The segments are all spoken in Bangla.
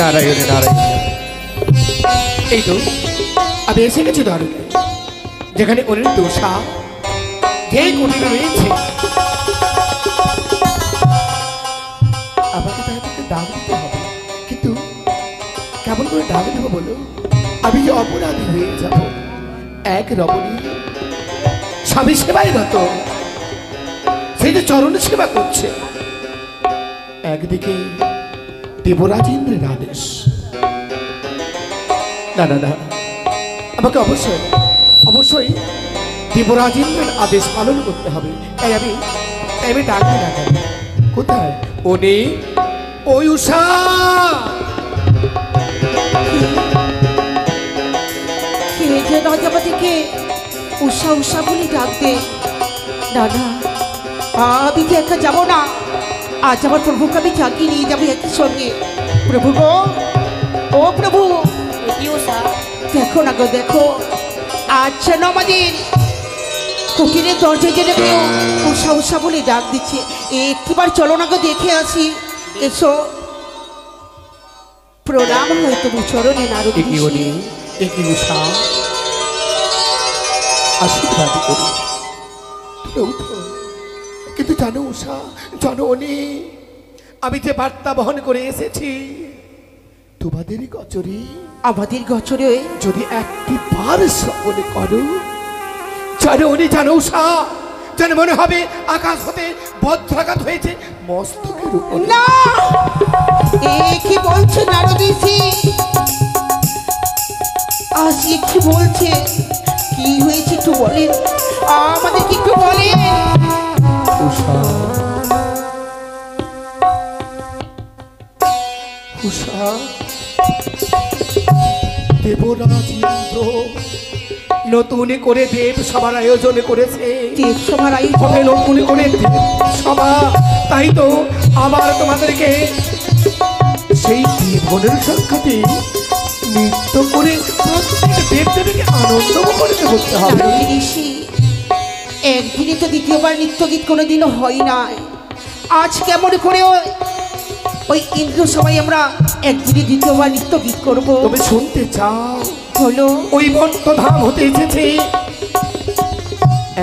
নারায়ণ নারায়ণ। এই তো আমি এসে গেছি দারুণ, যেখানে অনেক দোষা যে কুটিরে রয়েছে। আমাকে তাদেরকে ডাক দিতে হবে, কিন্তু কেমন করে ডাক দেবো বলো? আমি যে অপরাধী হয়ে যাব। এক রমণী স্বামী সেবাই রত, সেই যে চরণ সেবা করছে, একদিকে দেবরাজেন্দ্রের আদেশ। না না না, আমাকে অবশ্যই অবশ্যই দেবরাজেন্দ্রের আদেশ পালন করতে হবে। তাই আমি ডাকি না কেন? কোথায় ওনে? ওই উষা, রাজাবাদীকে উষা উষা বলে ডাকবে। না না, আমি তো একা যাবো না, আজ আমার প্রভুকে আমি জাগিয়ে নিয়ে যাবো একই সঙ্গে। প্রভু গো, ও প্রভু, দেখো না গো, দেখো আজ যেন আমাদের কুটিরের দরজায় যেন কেউ উষা উষা বলে ডাক দিচ্ছে। একটিবার চলো না গো, দেখে আসি। এসো, প্রণাম হয় তবু চরণে নারদ ঋষি। উষা, আশীর্বাদ করি। কিন্তু জানো উষা, জননী, আমি যে বার্তা বহন করে এসেছি তোমাদেরই গচরে, আমাদের গচরে যদি একটি বার শ্রবণ করো, জননী জানো উষা, যেন মনে হবে আকাশ হতে বজ্রাঘাত হয়েছে মস্তকের উপর। না, কি বলছে নারদ ঋষি? আজ কি বলছে? কি হয়েছে একটু বলেন, আমাদের কি একটু বলেন। উষা, উষা, দেবরাজ ইন্দ্র নতুন করে দেব সভার আয়োজন করেছে। দেব সভার আয়োজন, নতুন করে দেব সভা। তাই তো আবার তোমাদেরকে সেই জীবনের সংখ্যাতে নৃত্য করে প্রত্যেক দেবদেবীকে আনন্দ করে করতে হবে। একদিনে তো দ্বিতীয়বার নৃত্য গীত কোনোদিনও হয় না। আজ কেমন করে ওই ইন্দ্র সবাই আমরা একদিনে দ্বিতীয়বার নৃত্য গীত করবো? তুমি শুনতে চাও? হলো, ওই বন্তধাম হতে এসেছে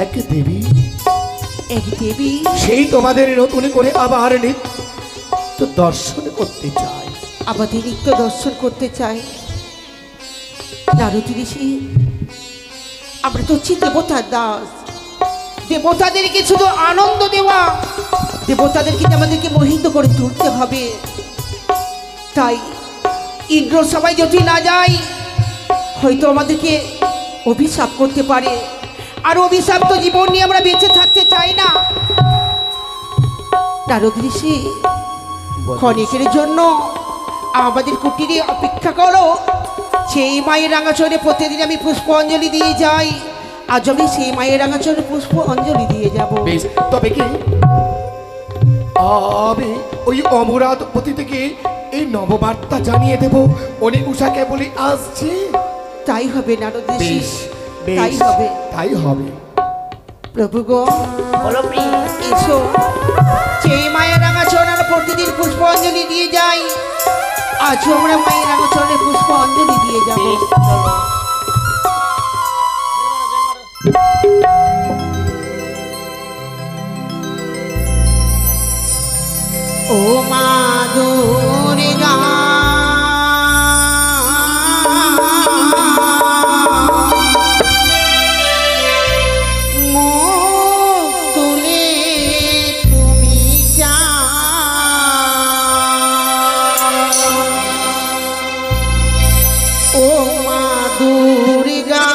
এক দেবী। এক দেবী সেই তোমাদের নতুন করে আবার নৃত্য দর্শন করতে চায়। আমাদের নৃত্য দর্শন করতে চাই। নারদ ঋষি, আমরা তো হচ্ছি দেবতার দাস। দেবতাদেরকে শুধু আনন্দ দেওয়া, দেবতাদেরকে আমাদেরকে মোহিত করে তুলতে হবে। তাই ইন্দ্র সবাই যদি না যায়, হয়তো আমাদেরকে অভিশাপ করতে পারে। আর অভিশাপ্ত জীবন নিয়ে আমরা বেঁচে থাকতে চাই না। নারদ ঋষি, ক্ষণিকের জন্য আমাদের কুটিরে অপেক্ষা করো। সেই মায়ের রাঙাচরে প্রতিদিন আমি পুষ্প অঞ্জলি দিয়ে যাই, আজ আমি সেই মায়ের রাঙাচরে পুষ্প অঞ্জলি দিয়ে যাব। তবে কি আমি ওই অমরাবতী থেকে এই নববার্তা জানিয়ে দেব, উনি উষাকে বলে আসছি। তাই হবে নারদ ঋষি, তাই হবে, তাই হবে। প্রভু গো, এসো, সেই মায়ের রাঙাচরণে আমরা প্রতিদিন পুষ্প অঞ্জলি দিয়ে যাই, আজও আমরা মায়ের রাঙাচরণে পুষ্প অঞ্জলি দিয়ে যাব। ও মা দুর্গা, মুখ তুলে দুর্গা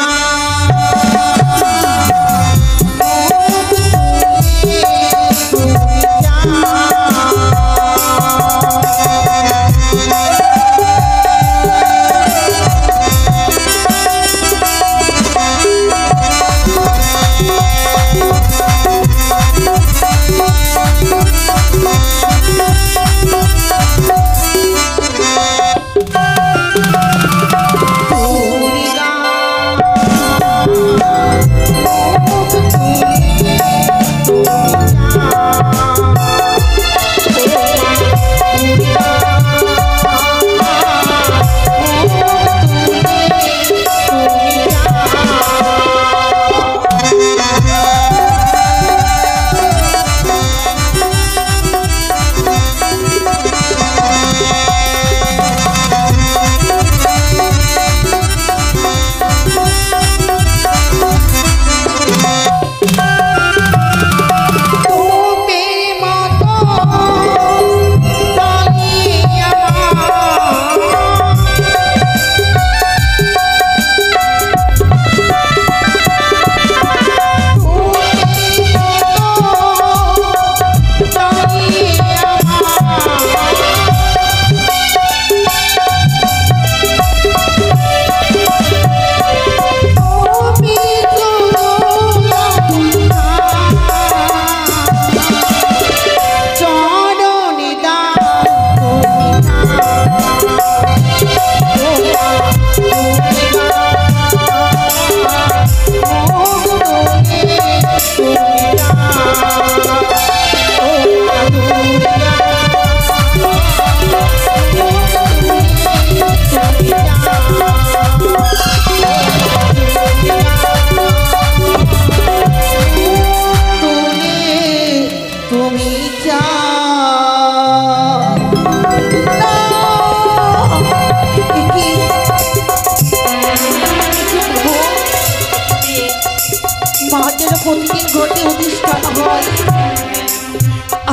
প্রতিদিন ঘটে অধিষ্ঠান হয়,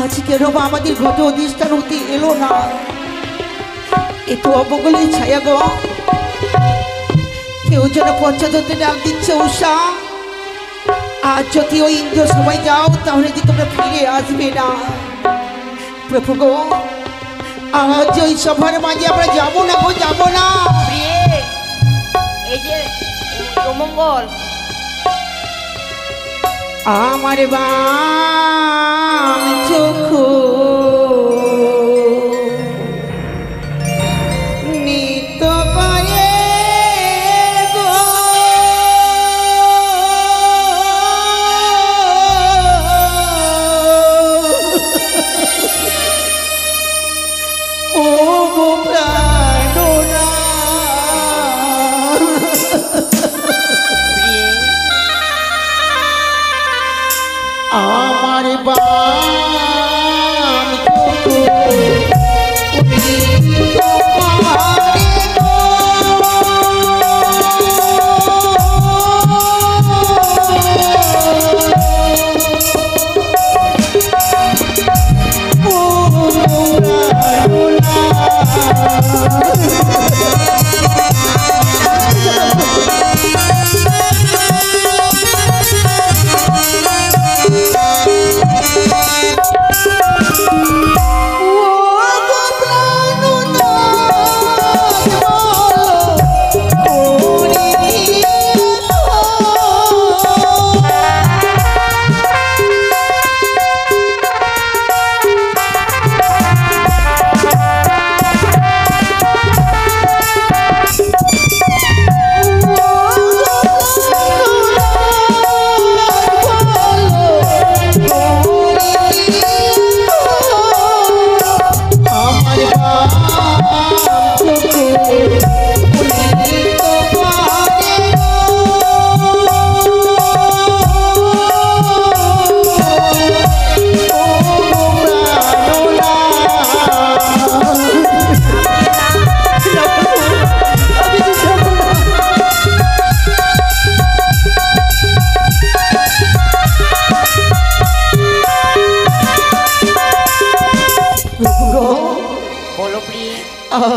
আজকের আমাদের ঘটে অধিষ্ঠান হতে এলো না। এ তো অবগলের ছায়া গো। কেউ যেন পঞ্চায়েতে ডাক দিচ্ছে, উষা আজ যদি ওই ইন্দ্র সবাই যাও তাহলে যে তোমরা ফিরে আসবে না। প্রভু গো, আজ ওই সভার মাঝে আমরা যাবো না গো, যাবো না। এই যে অমঙ্গল, আমার বাম চোখু নিত পায়ে গো, ও গো প্রাণনা আমার বাম চোখু নিত পায়ে গো, ও প্রাণনা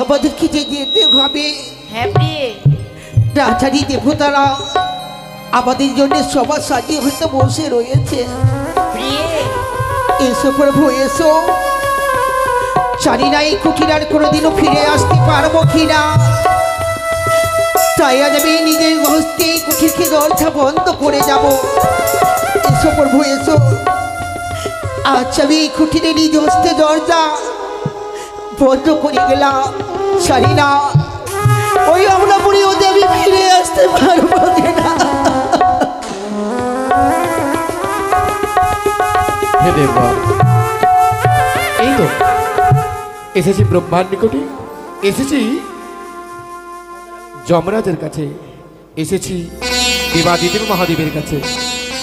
আমাদেরকে যে যেতে হবে। হ্যাঁ প্রিয়ে, রাজারি দেবতারা আমাদের জন্য সবার সাজিয়ে হয়তো বসে রয়েছে। প্রিয়ে এসো প্রভু এসো, জানি না এই কুটির আর কোনোদিনও ফিরে আসতে পারবো কিনা, তাই আজ আমি নিজের হস্তে কুটিরকে দরজা বন্ধ করে যাব। এসো প্রভু এসো, আজ আমি এই কুটিরে নিজ হস্তে দরজা বন্ধ করে গেলাম। জানি না ওই আমরা পুরি ওতে আমি ফিরে আসতে পারবো কিনা। হে দেবগণ, এই তো এসেছি ব্রহ্মার নিকটে, এসেছি যমরাজের কাছে, এসেছি দেবাদিদেব মহাদেবের কাছে।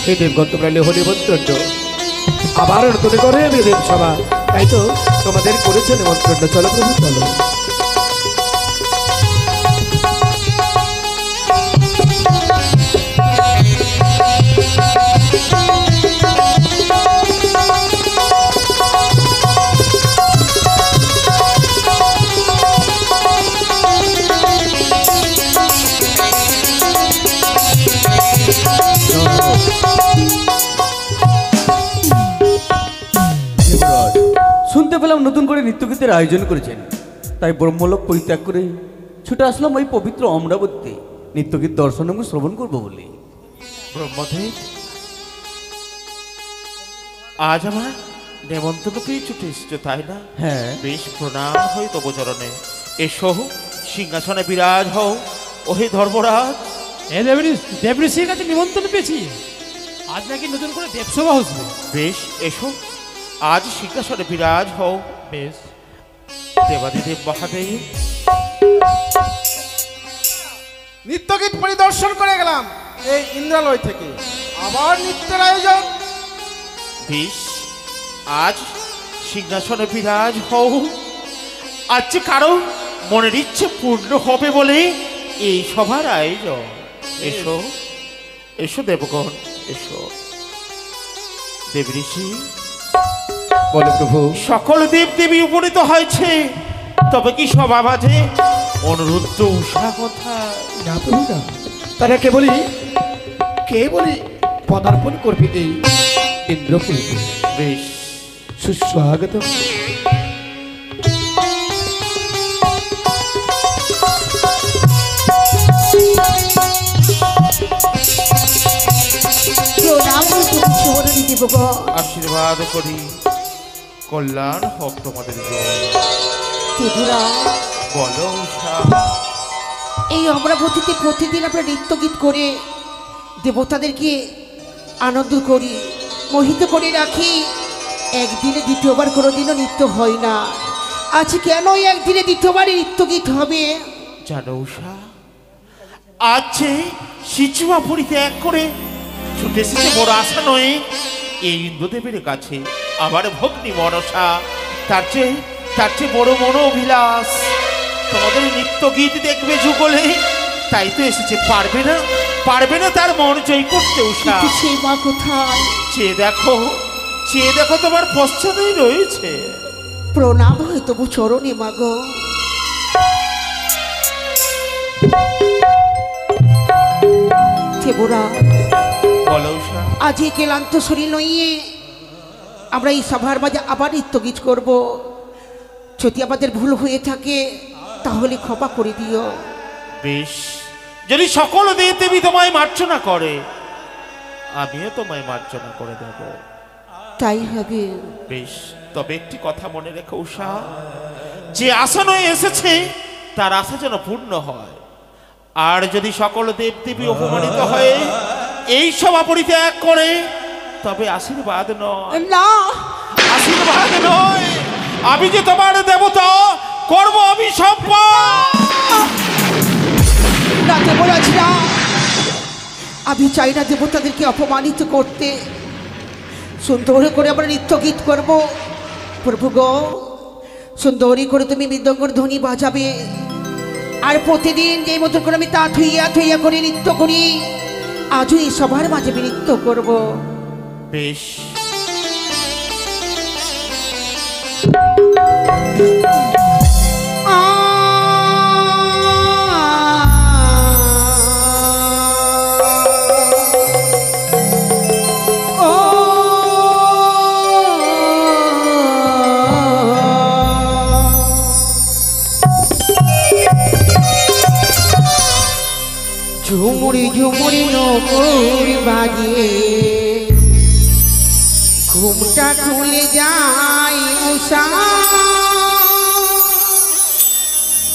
হে দেবগণ, তোমরা লেহ নিমন্ত্রণ আবার নতুন করে দেব সভা, তাই তো তোমাদের করেছে নিমন্ত্রণ। চলো প্রভু চলো। শুনতে পেলাম নতুন করে নৃত্যগীতের আয়োজন করেছেন, তাই ব্রহ্মলোক পরিত্যাগ করে ছুটে আসলাম ওই পবিত্র অমরাবতী নৃত্যগীত দর্শন এবং শ্রবণ করবো বলে। ব্রহ্মদেব, আজ আমার নেমন্তন্ন পেয়ে ছুটে এসেছো তাই না? হ্যাঁ, বেশ, প্রণাম হয় তব চরণে। এসো, সিংহাসনে বিরাজ হও ওহে ধর্মরাজ। দেবঋষির কাছে নিমন্ত্রণ পেয়েছি, আজ নাকি নতুন করে দেবসভা হচ্ছে। বেশ, এসো, আজ সিংহাসনে বিরাজ হও। বেশ, দেবাদিদেব মহাদেব। নৃত্যগীত পরিদর্শন করে গেলাম এই ইন্দ্রালয় থেকে, আবার নৃত্যের আয়োজন। বেশ, আজ সিংহাসনে বিরাজ হও। আজ যে কারো মনের ইচ্ছে পূর্ণ হবে বলে এই সভার আয়োজন। এসো, এসো দেবগণ, এসো। দেবঋষি, বলো প্রভু। সকল দেব দেবী উপনীত হয়েছে, তবে কি সভা মাঝে অনুরুদ্ধ উষা কোথায়? না প্রভু না, তারা কেবলই পদার্পণ করবে এই ইন্দ্রপুরীতে। বেশ, সুস্বাগত। প্রণাম করছি দেবগণ। আশীর্বাদ করি, কল্যাণ হোক তোমাদের জন্য। ত্রিপুরা, বলো উষা। এই অমরাবতীতে প্রতিদিন আমরা নৃত্যগীত করে দেবতাদেরকে আনন্দ করি, মোহিত করে রাখি। একদিনে দ্বিতীয়বার কোনোদিনও নৃত্য হয় না, আজ কেন একদিনে দ্বিতীয়বার নৃত্যগীত হবে? জানো উষা, আজ যে সিচুয়া পরিত্যাগ করে ছুটে এসেছে বড় আশা নয় এই ইন্দ্রদেবের কাছে আমার ভগ্নী মনসা। তার চেয়ে বড় মনো অভিলাষ তোমাদের নৃত্য গীত দেখবে যুগলে, তাই তো এসেছে। পারবে না তার মন জয় করতে উষা। কিন্তু সেই মা কোথায়? চেয়ে দেখো তোমার পশ্চাতেই রয়েছে। প্রণাম হয় তবু চরণে মাগো। দেবরা, বলো উষা। আজ এই ক্লান্ত শরীর লইয়ে আমরা এই সভার মাঝে আবার নৃত্যগীত করব। যদি আমাদের ভুল হয়ে থাকে তাহলে ক্ষমা করে দিও। বেশ, যদি সকল দেব দেবী তোমায় মার্জনা করে, আমিও তোমায় মার্জনা করে দেব। তাই হবে। বেশ, তবে একটি কথা মনে রেখো উষা, যে আশা নয় এসেছে তার আশা যেন পূর্ণ হয়। আর যদি সকল দেব দেবী অপমানিত হয়ে এই সভা পরিত্যাগ করে, তবে আশীর্বাদ নয়, না, আশীর্বাদ নয়, আমি যে তোমার দেবতা করব আমি সম্পদ। না দেবরাজ না, আমি চাই না দেবতাদেরকে অপমানিত করতে। সুন্দর করে আমরা নৃত্যগীত করব। প্রভু গো, সুন্দরী করে তুমি মৃদঙ্গর ধ্বনি বাজাবে, আর প্রতিদিন যে মতো করে আমি তা থইয়া করে নৃত্য করি, আজও এই সবার মাঝে আমি নৃত্য করব। বেশ, ঝুমুর নকুর বাজে ঘুমটা খুলে যায় উষা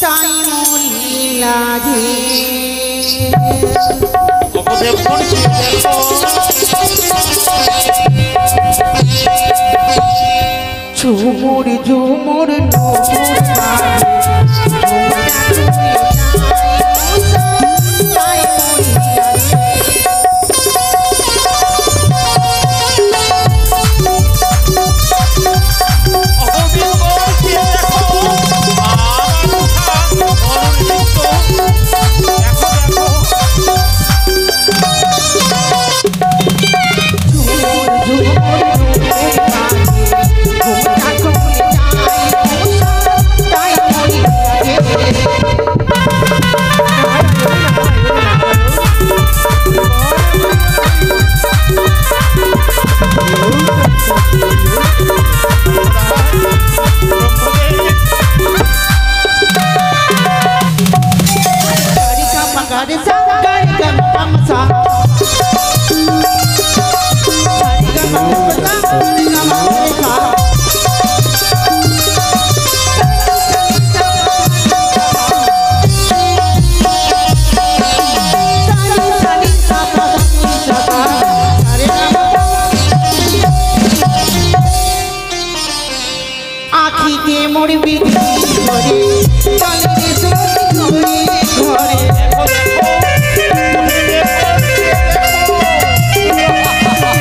তাই মরি লাগে ঝুমুর ঝুমুর নকুর বাজে ঘুমটা খুলে যায় উষা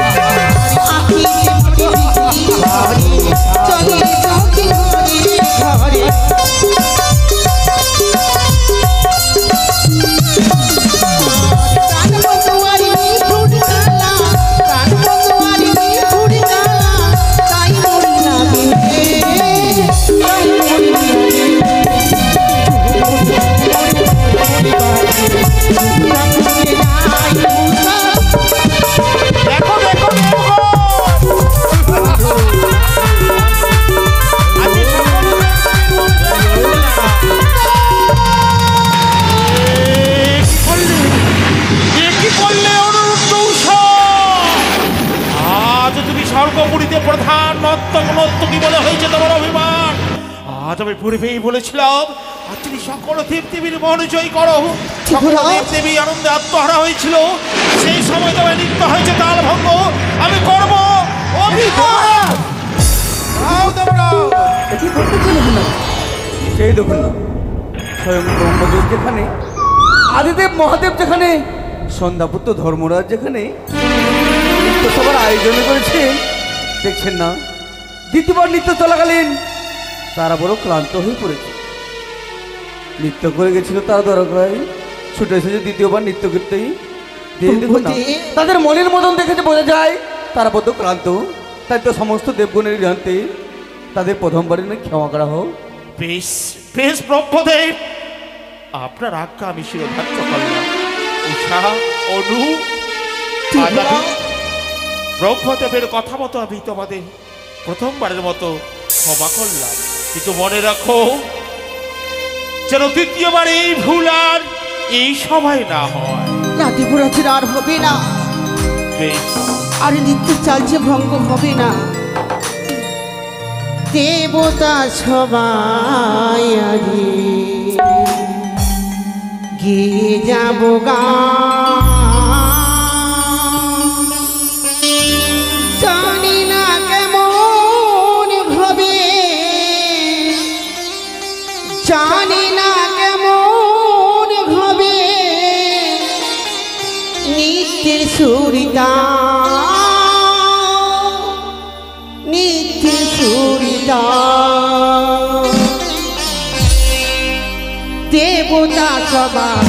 তাই মরি লাগে প্রধান নর্তকী বলে হয়েছে তোমার অভিমান। আজ আমি পূর্বেই বলেছিলাম আর তুমি সকল দেবদেবীর মন জয় করো। সকল দেবদেবী আনন্দে আত্মহারা হয়েছিল, সেই সময় তোমার নৃত্য হয়েছে তাল ভঙ্গ। আমি করব অভিমান। সেই দেখুন না, স্বয়ং ব্রহ্মদেব যেখানে, আদিদেব মহাদেব যেখানে, সন্ধ্যাপুত্র ধর্মরাজ যেখানে নৃত্য সবার আয়োজন করেছে, দেখছেন না দ্বিতীয়বার নৃত্য চলাকালীন তারা বড় ক্লান্ত হয়ে পড়েছে। নৃত্য করে গেছিল তারা দরকার ছুটে এসেছে দ্বিতীয়বার নৃত্য করতেই। দেখুন না, তাদের মনের মতন দেখেছে বোঝা যায় তারা বড্ড ক্লান্ত। তাই তো সমস্ত দেবগণের জানতে তাদের প্রথমবারে না ক্ষমা করা হোক। বেশ বেশ ব্রহ্মদেব, আপনার আজ্ঞা আমি শিরোধার্য করলাম। উষা, অনু, ব্রহ্মদেবের কথা মতো আমি তোমাদের প্রথমবারের মতো ক্ষমা করলাম, কিন্তু মনে রাখো যেন দ্বিতীয়বার এই ভুল আর এই সময় না হয়। রাতে পুরাতের আর হবে না, আর নৃত্য চালছে ভঙ্গ হবে না। দেবতা সবাই আগে গিয়ে যাব গা, জানি না কেমন হবে, জানি না কেমন হবে নিত্যের সুরিতা, নিত্যের সুরিতা। দেবতা সবাই দেবতা সবাই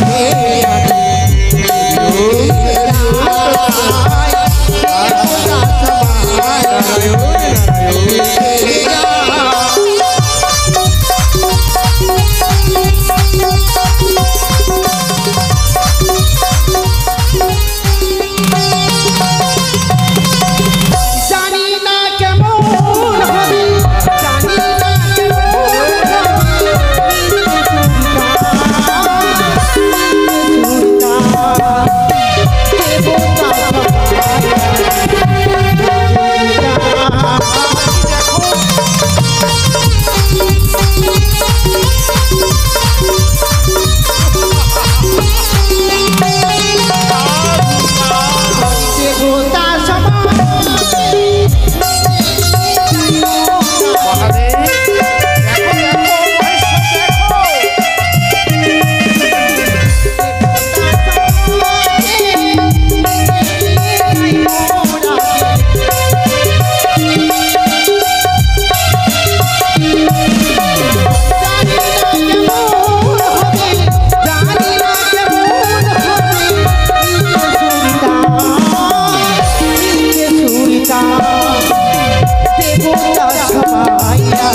পাইয়া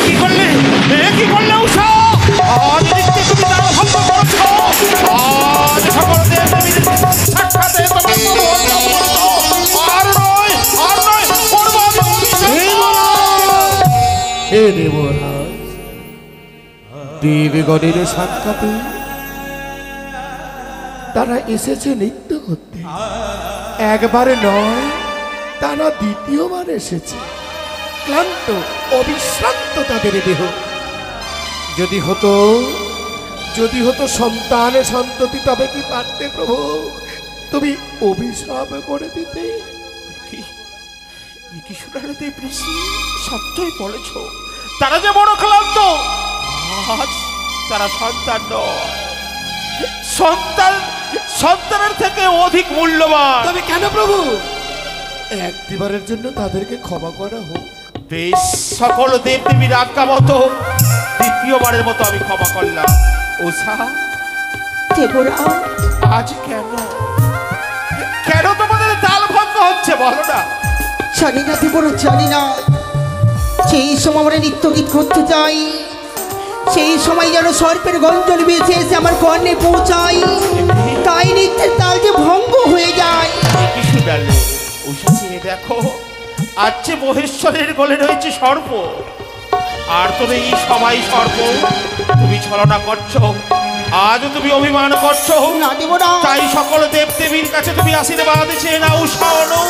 কি করলে কি করলে উষা? আজ নিত্য তুমি তার ভঙ্গ করেছো। আজ সকল দেবদেবীর সাক্ষাতে তোমার আর নয় করবো আমি অভিষেক। হে দেবরাজ, দেবগণের সাক্ষাতে তারা এসেছে নৃত্য করতে। একবার নয়, তারা দ্বিতীয়বার এসেছে। ক্লান্ত অবিশ্রান্ত তাদের দেহ। যদি হতো সন্তান সন্ততি, তবে কি পারতে প্রভু তুমি অভিশাপ করে দিতে? কি শোনালে দেবঋষি? সত্যই বলেছ, তারা যে বড় ক্লান্ত। আজ তারা সন্তান নয়, সন্তানের থেকে অধিক মূল্যবান। তবে কেন প্রভু? একটিবারের জন্য তাদেরকে ক্ষমা করা হোক। বেশ, সকল দেবদেবীর আজ্ঞা মতো দ্বিতীয়বারের মতো আমি ক্ষমা করলাম। উষা, দেবরাজ, আজ কেন তোমাদের তাল ভঙ্গ হচ্ছে বলো না? জানি না দেবরাজ, জানি না। সেই সময় আমরা নৃত্য গীত করতে যাই, সেই সময় যেন সর্পের গঞ্জল বেঁচে এসে আমার কর্ণে পৌঁছায়, তাই নৃত্যের তাল যে ভঙ্গ হয়ে যায়। কি শুনালে উষা? চেয়ে দেখো, আজ যে মহেশ্বরের গলে রয়েছে সর্প, আর তুমি এই সবাই সর্প। তুমি ছলনা করছো, আজ তুমি অভিমান করছো। না দেবরাজ, তাই সকল দেবদেবীর কাছে তুমি আশীর্বাদ চেয়ে নাও উষানো,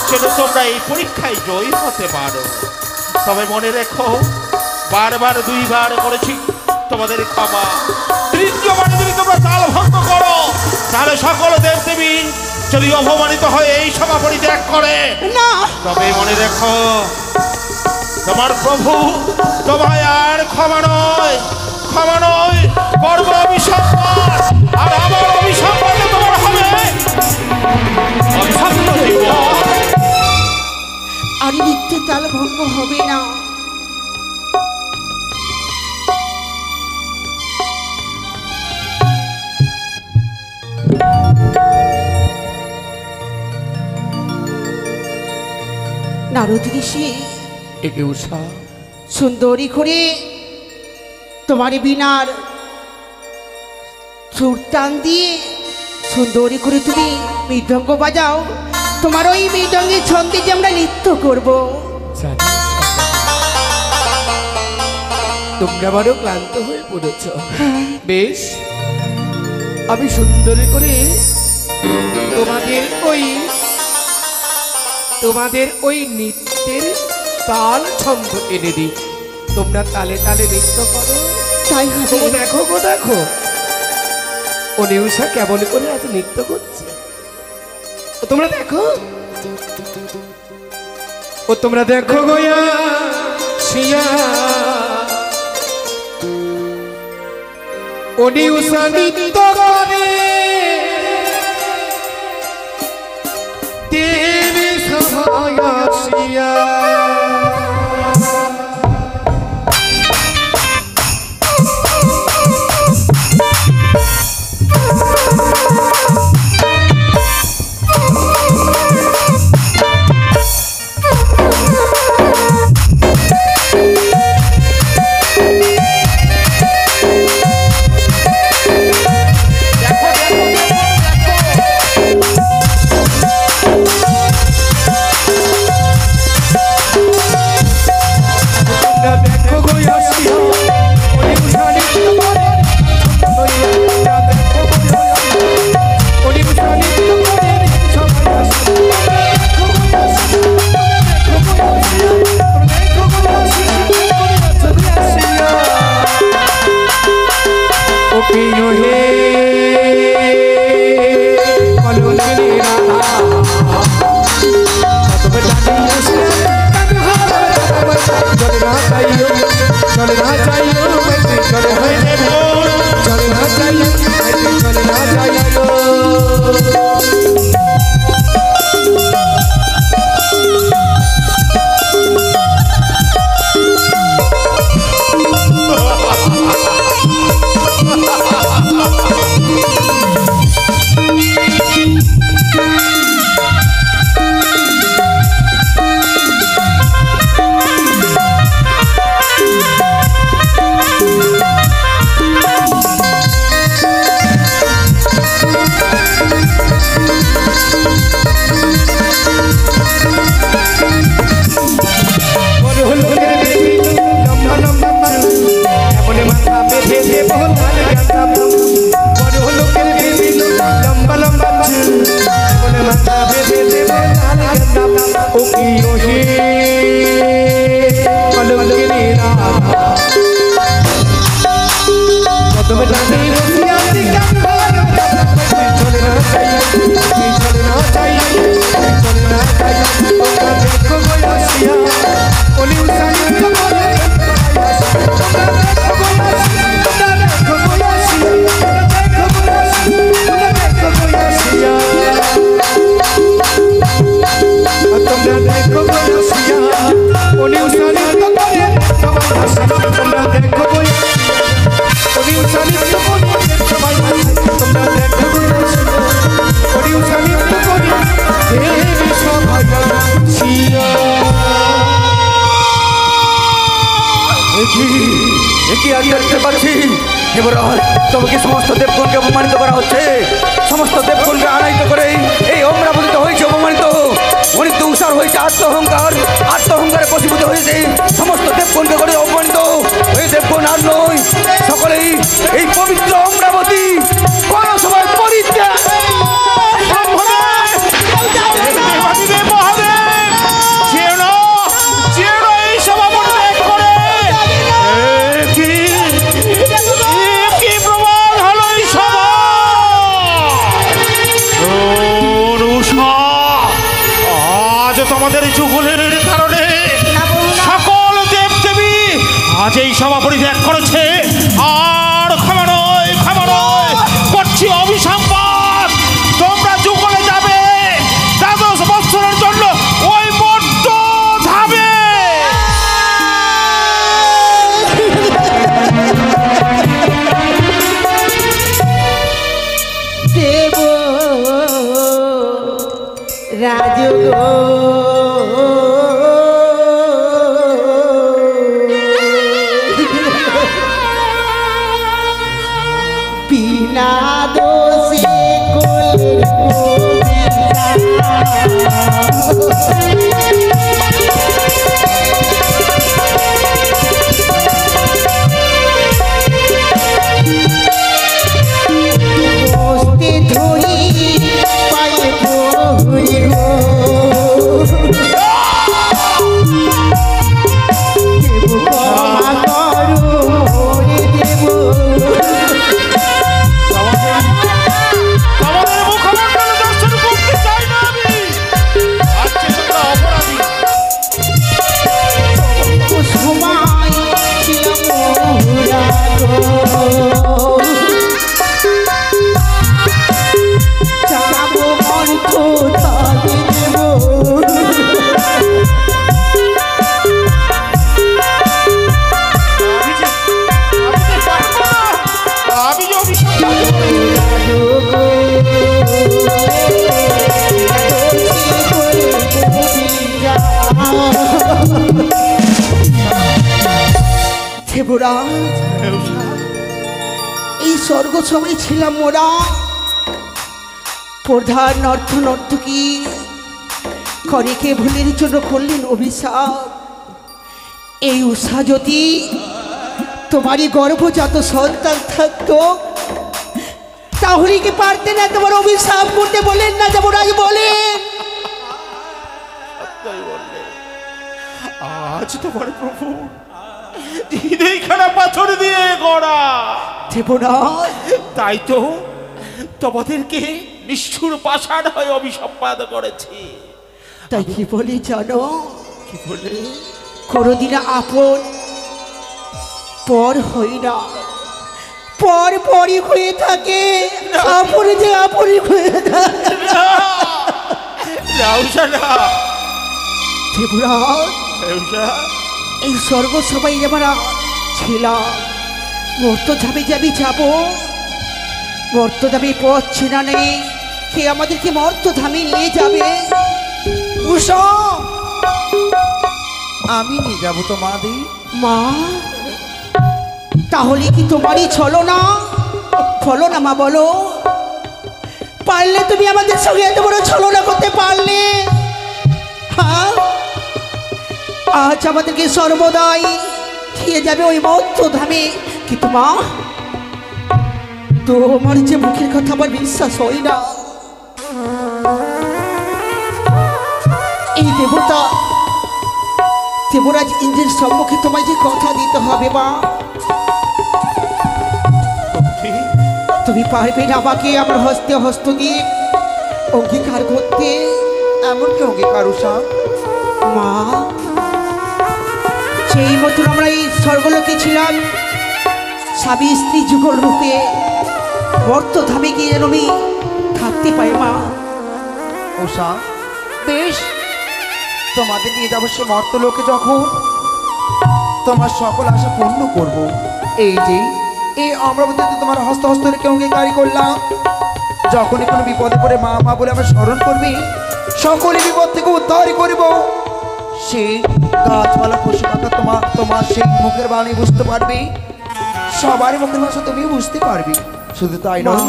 যেন তোমরা এই পরীক্ষায় জয়ী হতে পারো। তবে মনে রেখো, বারবার দুইবার করেছি তোমাদের ক্ষমা। তৃতীয়বার যদি তোমরা তাল ভঙ্গ করো, তাহলে সকল দেবদেবী যদি অপমানিত হয়ে এই সভা পরিত্যাগ করে, না, তবে মনে রেখো, তোমার প্রভু তোমায় আর ক্ষমা নয় করব অভিসম্মান। আর আমার অভিসম্মান তোমার হবে অভিশপ্ত জীবন। আর নৃত্যের তাল ভঙ্গ হবে না। নারদ ঋষি, একে উষা, সুন্দরী করে তোমার বিনার সুর টান দিয়ে সুন্দরী করে তুমি মৃদঙ্গ বাজাও। তোমার ওই মৃদঙ্গের ছন্দে যে আমরা নৃত্য করব। জানি তোমরা বড় ক্লান্ত হয়ে পড়েছ। বেশ, আমি সুন্দরী করে তোমাদের ওই নৃত্যের তাল ছন্দ এনে দিই। তোমরা তালে তালে নৃত্য করো। তাই হবে। ও দেখো গো, দেখো ও নিউষা কেমন করে আজ নৃত্য করছে। ও তোমরা দেখো, তোমরা দেখো গোয়া শিয়া, ও নিউষা নৃত্য করে দেবী সভায় আসিয়া। ও কি ওহে কলঙ্কিনী রাধা কদমে টানে বসে আছি চলে না চাই চলে না চাই চলে না চাই তোমরা দেখো বয়সিয়া ওলি উসানি বলে তোমাকে সমস্ত দেবগণকে অপমানিত করা হচ্ছে সমস্ত দেবগণকে আনায়িত করে এই অমরাবতীতে হয়েছে অপমানিত অনিত্য উষার হয়েছে আত্মঅহংকারে বশীভূত হয়েছে সমস্ত দেবগণকে করে অপমানিত এই দেবগণ আর নয় সকলেই এই পবিত্র অমরাবতী কোন সময় পরিত্যাগ তোমাদের যুগলের কারণে সকল দেবদেবী আজ এই সভা পরিত্যাগ করেছে আর ক্ষমা নয় করছি অভিসম্পাদ তোমরা যুগলে যাবে 12 বছরের জন্য ওই মর্ত ধাবে দেব রাজগো বিনা দোষে ধরি পায়ে পড়ি গো এই স্বর্গ সময় ছিলাম মোরা প্রধান নর্তকী করিকে ভুলের জন্য করলেন অভিশাপ এই উষা যদি তোমারই গর্ভজাত সন্তান থাকতো তাহলে কি পারতেন না তোমার অভিশাপ করতে বলেন না যমরাজ বলেন আজ তোমার প্রভু হৃদয়খানা পাথর দিয়ে গড়া দেবরাজ তাই তো তোমাদেরকে নিষ্ঠুর পাষাণ হয়ে অভিসম্পাদ করেছি তাই কি বলি জানো কি বলে কোনদিন আপন পর হই না পরই হয়ে থাকে আপন যে আপনই হয়ে থাকে দেবরাজ এই স্বর্গ সবাই আমরা ছিলাম মর্তধামে যাবি যাবো মর্তধামে পথ চেনা নেই কে আমাদেরকে মর্তধামে নিয়ে যাবে উষা আমি নিয়ে যাবো তো মা দি মা তাহলে কি তোমারই ছলো না মা বলো পারলে তুমি আমাদের সঙ্গে এত বড় ছলনা করতে পারলে হ্যাঁ আজ আমাদেরকে সর্বদাই দিয়ে যাবে ওই মর্তধামে কিন্তু মা তোমার যে মুখের কথা আমার বিশ্বাস হয় না এই দেবতা দেবরাজ ইন্দ্রের সম্মুখে তোমায় যে কথা দিতে হবে মা, তুমি পারবে না আমাকে আমার হস্তে হস্ত দিয়ে অঙ্গীকার করতে? এমন কি অঙ্গীকার উষা? মা, সেই মতন আমরা এই স্বর্গলোকে ছিলাম স্বামী স্ত্রী যুগল রূপে, বর্তধামে গিয়ে যেন আমি থাকতে পাই মা। উষা বেশ, তোমাদের নিয়ে যাবো সে মর্তলোকে, যখন তোমার সকল আশা পূর্ণ করব। এই যে এই অমরাবতীতে তোমার হস্ত হস্ত রেখে অঙ্গীকারী করলাম, যখনই কোনো বিপদে পড়ে মা মা বলে আমার স্মরণ করবে, সকলে বিপদ থেকে উদ্ধার করিব। সেই গাছপালা পশু পাখা তোমার সেই মুখের বাণী বুঝতে পারবে, সবারই মুখের ভাষা তুমি বুঝতে পারবে। শুধু তাই নয়,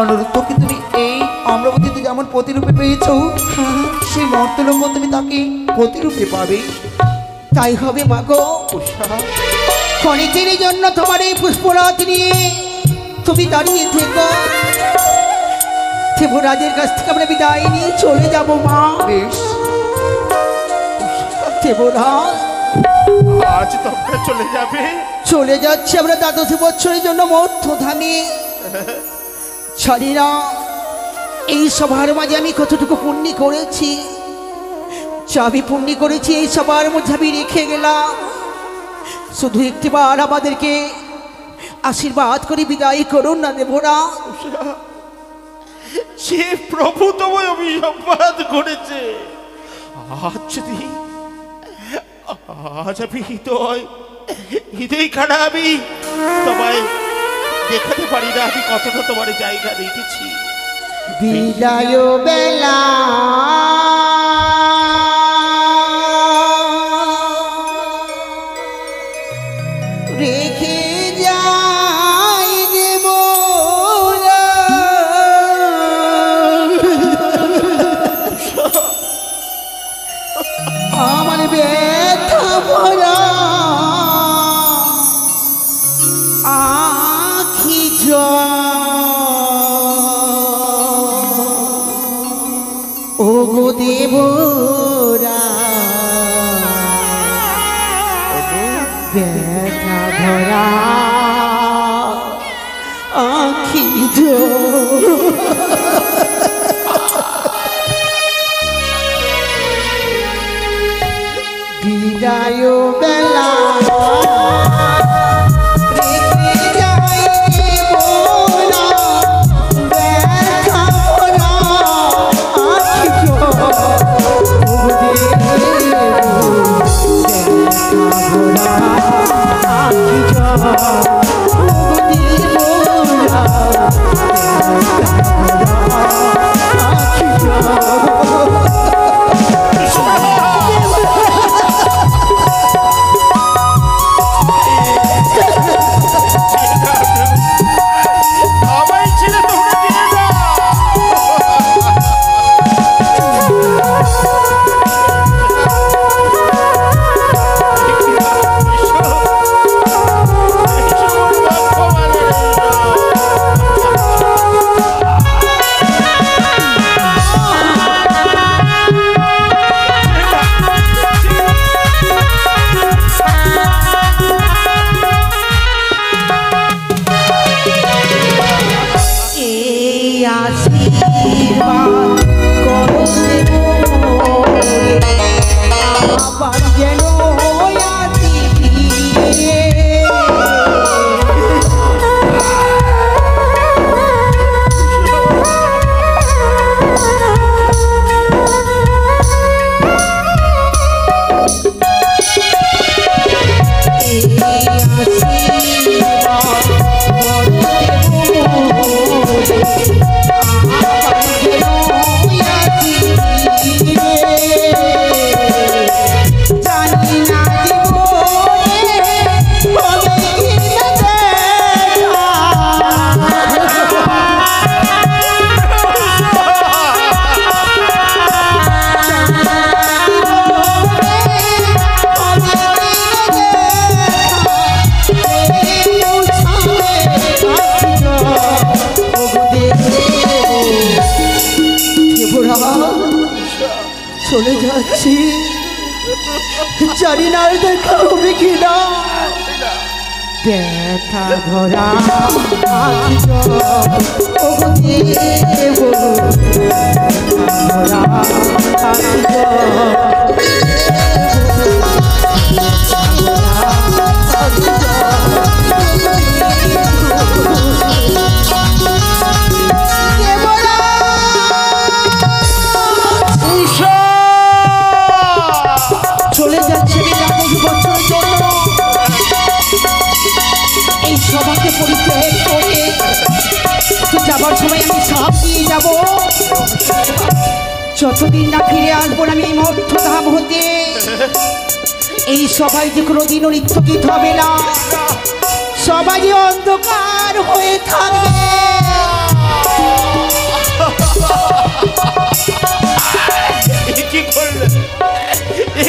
অনুরুদ্ধকে তুমি এই অমরাবতীতে যেমন প্রতিরূপে পেয়েছো, সেই মর্তলোক তুমি তাকে প্রতিরূপে পাবে। তাই হবে মা গো। ক্ষণিকের জন্য তোমার এই পুষ্পরাত নিয়ে তুমি দাঁড়িয়ে থেকো, দেবরাজের কাছ থেকে আমরা বিদায় নিয়ে চলে যাব মা। বেশ, দেবরাজ আজ তোমরা চলে যাবে? চলে যাচ্ছে আমরা দ্বাদশ বছরের জন্য মর্তধামে। জানি না এই সভার মাঝে আমি কতটুকু পুণ্য করেছি, যা আমি পুণ্য করেছি এই সবার মধ্যে আমি রেখে গেলাম। শুধু একটিবার আমাদেরকে আশীর্বাদ করে বিদায় করুন না দেবরাজ। সে প্রভু তোমায় অভিসম্পাদ করেছে। আজ আমি হৃদয় খানা আমি তোমায় দেখাতে পারি না আমি কতটা তোমার জায়গা রেখেছি। বিদায় বেলা রেখে যাই আমার ব্যথা ভরা আখি ও গো দেবরা, ব্যথা ভরা আখি বিদায় বেলা রেখে যাই দেবরা, ব্যথা ভরা আখি যাচ্ছি, জানি না আর দেখা হবে কিনা। ব্যথা ভরা চলে যাচ্ছে বছরের জন্য এই সভাকে পরিত্যাগ করে যাবার সময় আমি সব নিয়ে যাব। যতদিন না ফিরে আসবো না আমি এই মর্তধাম হতে, এই সবাই যে কোনোদিনও নিত্যগীত হবে না, সবাই অন্ধকার হয়ে থাকবে।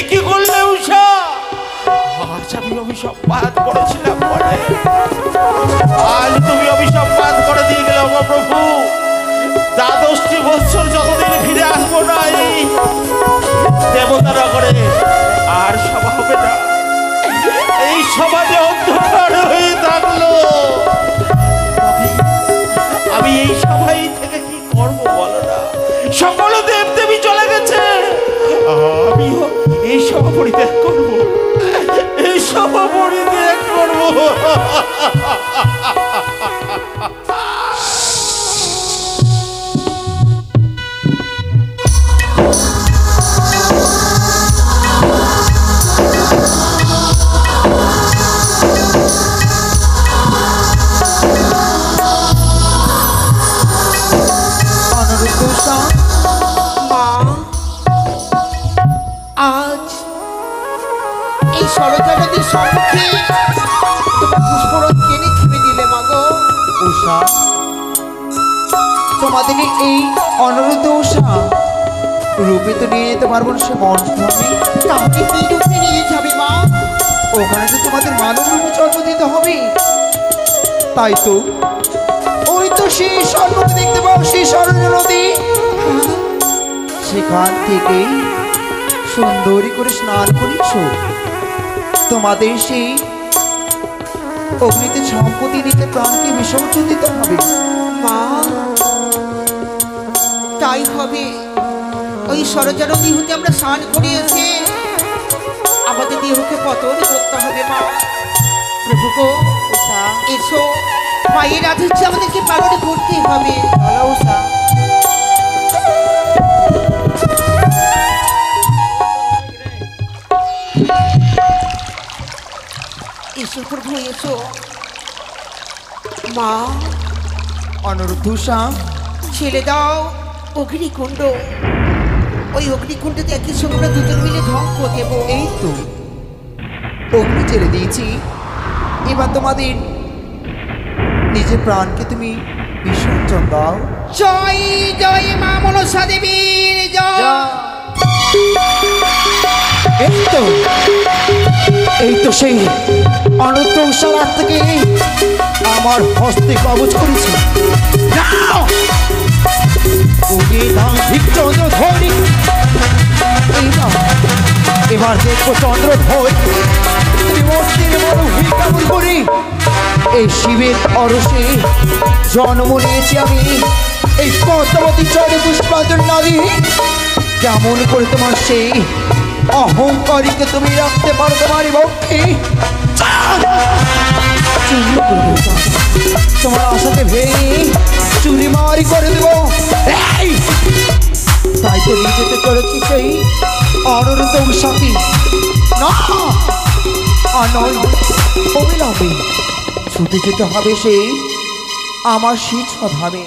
কি করলে উষা? আজ আমি অভিশাপ পাত করেছিলাম বলে আজ তুমি অভিশাপ পাত করে দিয়ে গেলে প্রভু। দ্বাদশটি বছর যতদিন ফিরে আসবো না এই দেবতারা করে আর সভা হবে না, এই সমাজে অন্ধকার হয়ে থাকলো। আমি এই সভাই থেকে কি করবো বলো না? সকল দেব দেবী চলে গেছে, আমিও এই সভা পরিত্যাগ করবো, এই সভা পরিত্যাগ করবো। আজ এই ষড়যন্ত্রের সম্মুখে তোমার পুষ্পরথ কেনে থেমে দিলে মাগো। উষা, তোমাদের এই অনুরোধ উষা রূপে তো নিয়ে যেতে পারবো না সে মর্তধামে। তাহলে কি রূপে নিয়ে যাবে মা? ওখানে তো তোমাদের মানব রূপে জন্ম দিতে হবে। তাই তো ওই তো সেই স্বর্ণকে দেখতে পাও, সেই স্বর্ণ নদী, সেখান থেকে সুন্দরী করে স্নান করিস তোমাদের সেই অগ্নিতে সম্পত্তি নিতে প্রাণকে বিসর্জন দিতে হবে। মা তাই হবে। ওই ষড়যন্ত্র দেহতে আমরা স্নান করে এসে আমাদের দেহকে পতন করতে হবে মা। প্রভু গো এসো, মায়ের আদেশ আমাদেরকে পালন করতে হবে। এসো প্রভু এসো। মা অনুরোধ উষা, ছেলে দাও অগ্নিকুণ্ড, ওই অগ্নিকুণ্ডতে একই সঙ্গে আমরা দুজন মিলে ধ্বংস দেবো। এই তো অগ্নি ছেড়ে দিয়েছি, এবার তোমাদের নিজের প্রাণকে তুমি বিসর্জন দাও। জয় জয় মা মনসা দেবীর জয়। এই তো সেই অনন্ত উষার থেকে আমার হস্তে কবচ করেছি। এবার দেখবো চন্দ্রধর কেমন করি। এই শিবের অরসে জন্ম নিয়েছি আমি, এই পদ্মাবতী চরে পুষ্পাঞ্জলি নারী। কেমন করে তোমার সেই অহংকারীকে তুমি রাখতে পারো তোমার পক্ষে? তোমার আশাকে ভেঙে চুরি মারি করে দেব। তাই তো নিয়ে যেতে চলেছি সেই অনুরোধ সাথী না, আর নয় অবিলম্বে ছুটে যেতে হবে সেই আমার শীত ধামে।